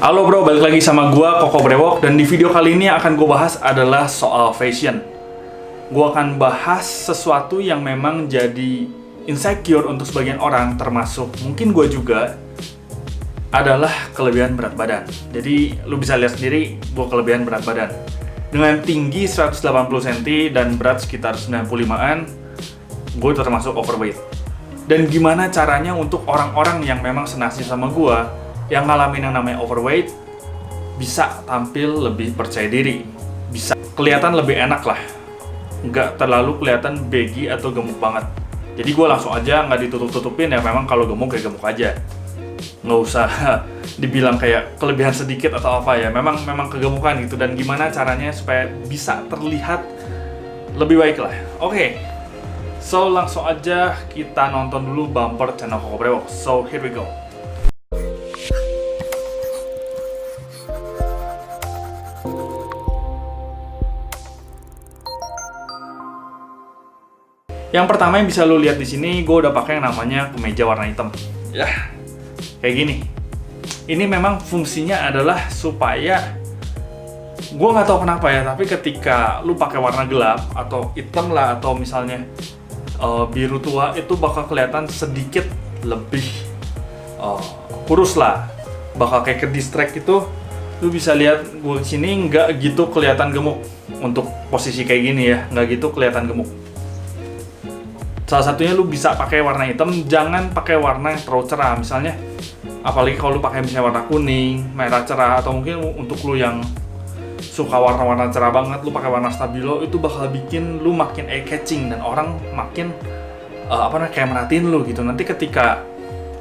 Halo bro, balik lagi sama gua Koko Brewok, dan di video kali ini akan gue bahas adalah soal fashion. Gua akan bahas sesuatu yang memang jadi insecure untuk sebagian orang, termasuk mungkin gue juga, adalah kelebihan berat badan. Jadi lu bisa lihat sendiri gua kelebihan berat badan. Dengan tinggi 180 cm dan berat sekitar 95-an, gue termasuk overweight. Dan gimana caranya untuk orang-orang yang memang senasib sama gua, yang ngalamin yang namanya overweight, bisa tampil lebih percaya diri, bisa kelihatan lebih enak lah, nggak terlalu kelihatan baggy atau gemuk banget. Jadi gue langsung aja nggak ditutup-tutupin ya, memang kalau gemuk ya gemuk aja, nggak usah dibilang kayak kelebihan sedikit atau apa ya, memang kegemukan gitu. Dan gimana caranya supaya bisa terlihat lebih baik lah. Oke, so langsung aja kita nonton dulu bumper channel Koko Brewok. So here we go. Yang pertama yang bisa lo lihat di sini, gue udah pakai yang namanya kemeja warna hitam. Ya, kayak gini. Ini memang fungsinya adalah supaya, gue nggak tahu kenapa ya, tapi ketika lu pakai warna gelap atau hitam lah, atau misalnya biru tua, itu bakal kelihatan sedikit lebih kurus lah. Bakal kayak ke distract itu. Lu bisa lihat gue di sini nggak gitu kelihatan gemuk untuk posisi kayak gini ya, nggak gitu kelihatan gemuk. Salah satunya lu bisa pakai warna hitam, jangan pakai warna yang terlalu cerah. Misalnya, apalagi kalau lu pakai misalnya warna kuning, merah cerah, atau mungkin untuk lu yang suka warna-warna cerah banget, lu pakai warna stabilo, itu bakal bikin lu makin eye-catching dan orang makin kayak merhatiin lu gitu. Nanti ketika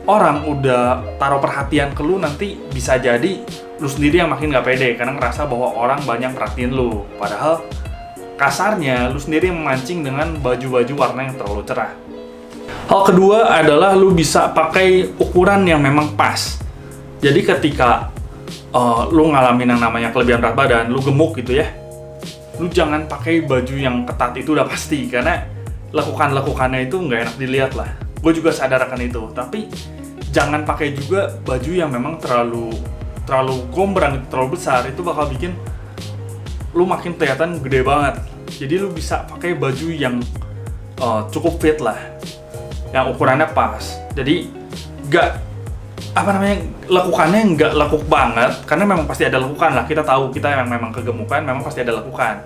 orang udah taruh perhatian ke lu, nanti bisa jadi lu sendiri yang makin gak pede karena ngerasa bahwa orang banyak perhatiin lu. Padahal kasarnya, lu sendiri memancing dengan baju-baju warna yang terlalu cerah. Hal kedua adalah lu bisa pakai ukuran yang memang pas. Jadi ketika lu ngalamin yang namanya kelebihan berat badan, lu gemuk gitu ya, lu jangan pakai baju yang ketat, itu udah pasti. Karena lekukan-lekukannya itu nggak enak dilihat lah. Gue juga sadar akan itu. Tapi jangan pakai juga baju yang memang terlalu gombrang, terlalu besar. Itu bakal bikin lu makin kelihatan gede banget. Jadi lu bisa pakai baju yang cukup fit lah, yang ukurannya pas. Jadi lekukannya nggak lekuk banget, karena memang pasti ada lekukan lah. Kita tahu, kita yang memang kegemukan memang pasti ada lekukan.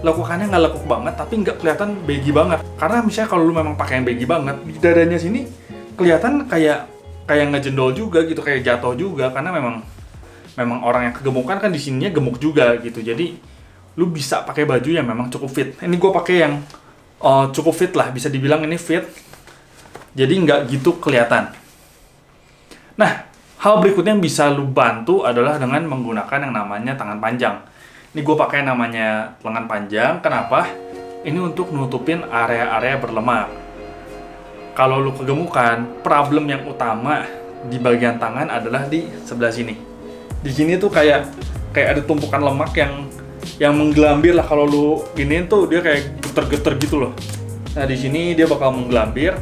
Lekukannya nggak lekuk banget, tapi nggak kelihatan baggy banget. Karena misalnya kalau lu memang pakai yang baggy banget, di dadanya sini kelihatan kayak ngejendol juga gitu, kayak jatuh juga. Karena memang orang yang kegemukan kan di sininya gemuk juga gitu. Jadi lu bisa pakai baju yang memang cukup fit. Ini gue pakai yang cukup fit lah, bisa dibilang ini fit. Jadi nggak gitu kelihatan. Nah, hal berikutnya yang bisa lu bantu adalah dengan menggunakan yang namanya tangan panjang. Ini gue pakai yang namanya lengan panjang. Kenapa? Ini untuk nutupin area-area berlemak. Kalau lu kegemukan, problem yang utama di bagian tangan adalah di sebelah sini. Di sini tuh kayak ada tumpukan lemak yang menggelambir lah. Kalau lu giniin tuh dia kayak geter-geter gitu loh. Nah, di sini dia bakal menggelambir.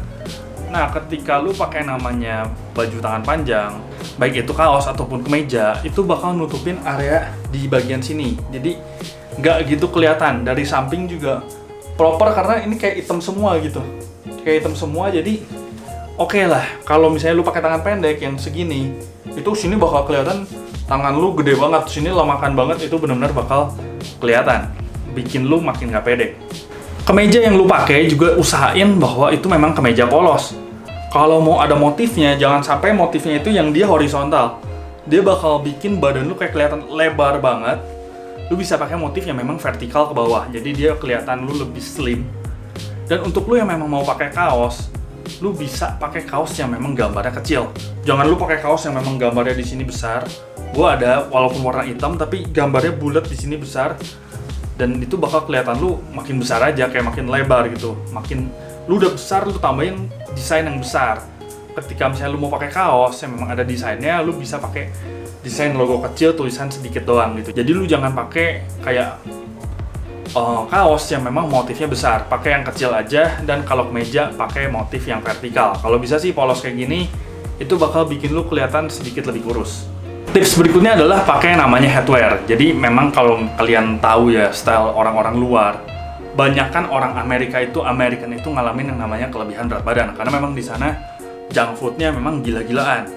Nah, ketika lu pakai namanya baju tangan panjang, baik itu kaos ataupun kemeja, itu bakal nutupin area di bagian sini. Jadi nggak gitu kelihatan. Dari samping juga proper karena ini kayak hitam semua gitu. Kayak hitam semua, jadi oke lah. Kalau misalnya lu pakai tangan pendek yang segini, itu sini bakal kelihatan tangan lu gede banget, sini lemakan banget, itu benar-benar bakal kelihatan, bikin lu makin gak pede. Kemeja yang lu pakai juga usahain bahwa itu memang kemeja polos. Kalau mau ada motifnya, jangan sampai motifnya itu yang dia horizontal. Dia bakal bikin badan lu kayak kelihatan lebar banget. Lu bisa pakai motif yang memang vertikal ke bawah, jadi dia kelihatan lu lebih slim. Dan untuk lu yang memang mau pakai kaos, lu bisa pakai kaos yang memang gambarnya kecil. Jangan lu pakai kaos yang memang gambarnya di sini besar. Gua ada walaupun warna hitam tapi gambarnya bulat di sini besar, dan itu bakal kelihatan lu makin besar aja, kayak makin lebar gitu. Makin lu udah besar, lu tambahin desain yang besar. Ketika misalnya lu mau pakai kaos yang memang ada desainnya, lu bisa pakai desain logo kecil, tulisan sedikit doang gitu. Jadi lu jangan pakai kayak kaos yang memang motifnya besar, pakai yang kecil aja. Dan kalau kemeja pakai motif yang vertikal. Kalau bisa sih polos kayak gini, itu bakal bikin lu kelihatan sedikit lebih kurus. Tips berikutnya adalah pakai yang namanya headwear. Jadi memang kalau kalian tahu ya style orang-orang luar, banyakkan orang American itu ngalamin yang namanya kelebihan berat badan karena memang di sana junk foodnya memang gila-gilaan.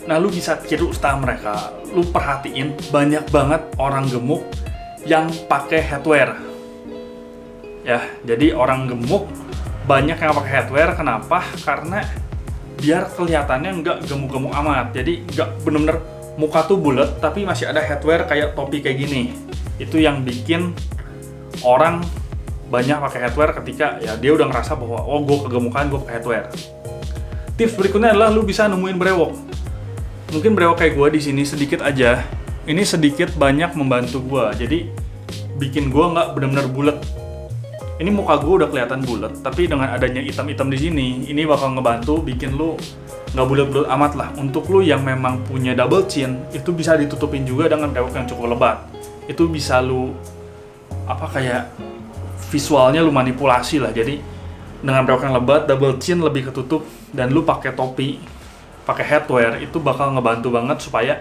Nah, lu bisa tiru style mereka. Lu perhatiin banyak banget orang gemuk yang pakai headwear. Ya, jadi orang gemuk banyak yang pakai headwear. Kenapa? Karena biar kelihatannya nggak gemuk-gemuk amat. Jadi nggak bener-bener muka tuh bulat, tapi masih ada headwear kayak topi kayak gini. Itu yang bikin orang banyak pakai headwear ketika ya dia udah ngerasa bahwa oh gue kegemukan, gue pakai headwear. Tips berikutnya adalah lu bisa nemuin brewok. Mungkin brewok kayak gue di sini sedikit aja. Ini sedikit banyak membantu gue. Jadi bikin gue nggak benar-benar bulat. Ini muka gue udah kelihatan bulat, tapi dengan adanya hitam-hitam di sini, ini bakal ngebantu bikin lu nggak bulat-bulat amat lah. Untuk lu yang memang punya double chin, itu bisa ditutupin juga dengan brewok yang cukup lebat. Itu bisa lu kayak visualnya lu manipulasi lah. Jadi dengan brewok yang lebat, double chin lebih ketutup, dan lu pakai topi, pakai headwear, itu bakal ngebantu banget supaya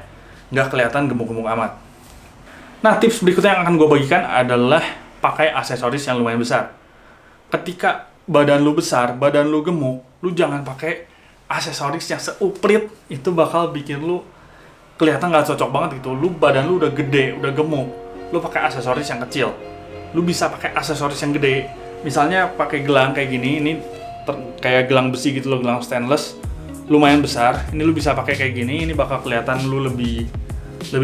nggak kelihatan gemuk-gemuk amat. Nah, tips berikutnya yang akan gue bagikan adalah pakai aksesoris yang lumayan besar. Ketika badan lu besar, badan lu gemuk, lu jangan pakai aksesoris yang seuprit, itu bakal bikin lu kelihatan nggak cocok banget gitu. Lu badan lu udah gede, udah gemuk, lu pakai aksesoris yang kecil. Lu bisa pakai aksesoris yang gede, misalnya pakai gelang kayak gini, ini kayak gelang besi gitu loh, gelang stainless, lumayan besar. Ini lu bisa pakai kayak gini, ini bakal kelihatan lu lebih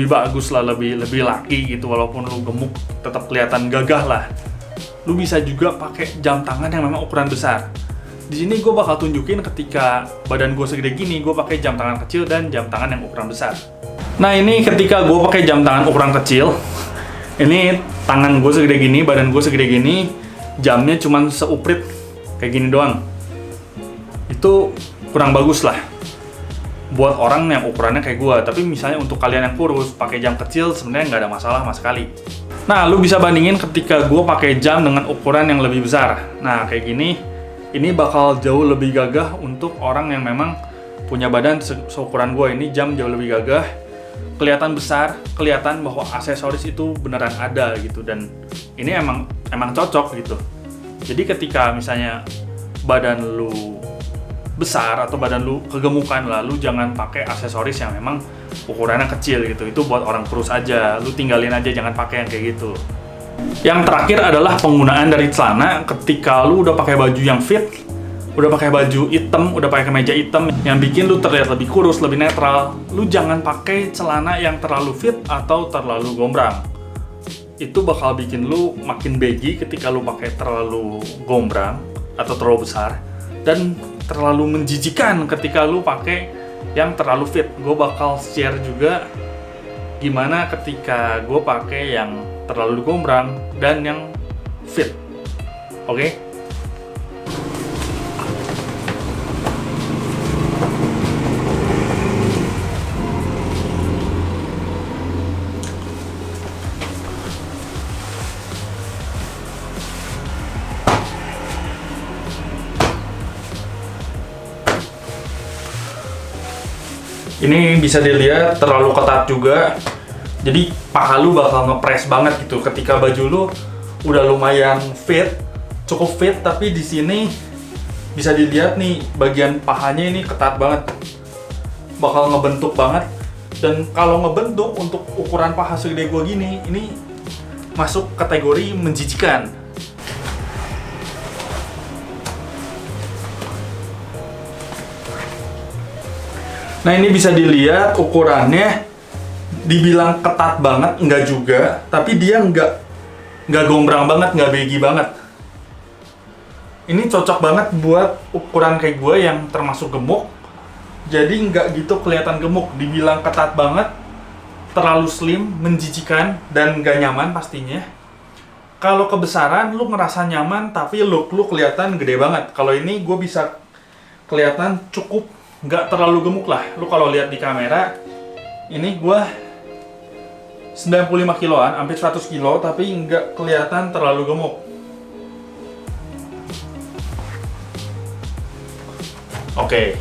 bagus lah, lebih laki gitu. Walaupun lu gemuk, tetap kelihatan gagah lah. Lu bisa juga pakai jam tangan yang memang ukuran besar. Di sini gue bakal tunjukin ketika badan gue segede gini, gue pakai jam tangan kecil dan jam tangan yang ukuran besar. Nah, ini ketika gue pakai jam tangan ukuran kecil, ini tangan gue segede gini, badan gue segede gini, jamnya cuman seuprit kayak gini doang. Itu kurang bagus lah buat orang yang ukurannya kayak gue. Tapi misalnya untuk kalian yang kurus, pakai jam kecil sebenarnya nggak ada masalah sama sekali. Nah, lu bisa bandingin ketika gue pakai jam dengan ukuran yang lebih besar. Nah, kayak gini, ini bakal jauh lebih gagah untuk orang yang memang punya badan seukuran gue. Ini jam jauh lebih gagah, kelihatan besar, kelihatan bahwa aksesoris itu beneran ada gitu, dan ini emang cocok gitu. Jadi ketika misalnya badan lu besar atau badan lu kegemukan lah, lu jangan pakai aksesoris yang memang ukurannya kecil gitu. Itu buat orang kurus aja, lu tinggalin aja, jangan pakai yang kayak gitu. Yang terakhir adalah penggunaan dari celana. Ketika lu udah pakai baju yang fit, udah pakai baju hitam, udah pakai kemeja hitam yang bikin lu terlihat lebih kurus, lebih netral, lu jangan pakai celana yang terlalu fit atau terlalu gombrang. Itu bakal bikin lu makin baggy ketika lu pakai terlalu gombrang atau terlalu besar, dan terlalu menjijikan ketika lu pakai yang terlalu fit. Gue bakal share juga gimana ketika gue pakai yang terlalu gombrang dan yang fit. Oke? Ini bisa dilihat terlalu ketat juga, jadi paha lu bakal ngepres banget gitu. Ketika baju lu udah lumayan fit, cukup fit, tapi di sini bisa dilihat nih bagian pahanya ini ketat banget, bakal ngebentuk banget. Dan kalau ngebentuk untuk ukuran paha segede gua gini, ini masuk kategori menjijikan. Nah, ini bisa dilihat ukurannya dibilang ketat banget, enggak juga, tapi dia enggak gombrang banget, enggak baggy banget. Ini cocok banget buat ukuran kayak gue yang termasuk gemuk, jadi enggak gitu kelihatan gemuk. Dibilang ketat banget, terlalu slim, menjijikan, dan enggak nyaman pastinya. Kalau kebesaran, lu ngerasa nyaman, tapi look lu kelihatan gede banget. Kalau ini gue bisa kelihatan cukup nggak terlalu gemuk lah. Lu kalau lihat di kamera, ini gua 95 kiloan, hampir 100 kilo, tapi nggak kelihatan terlalu gemuk. Oke.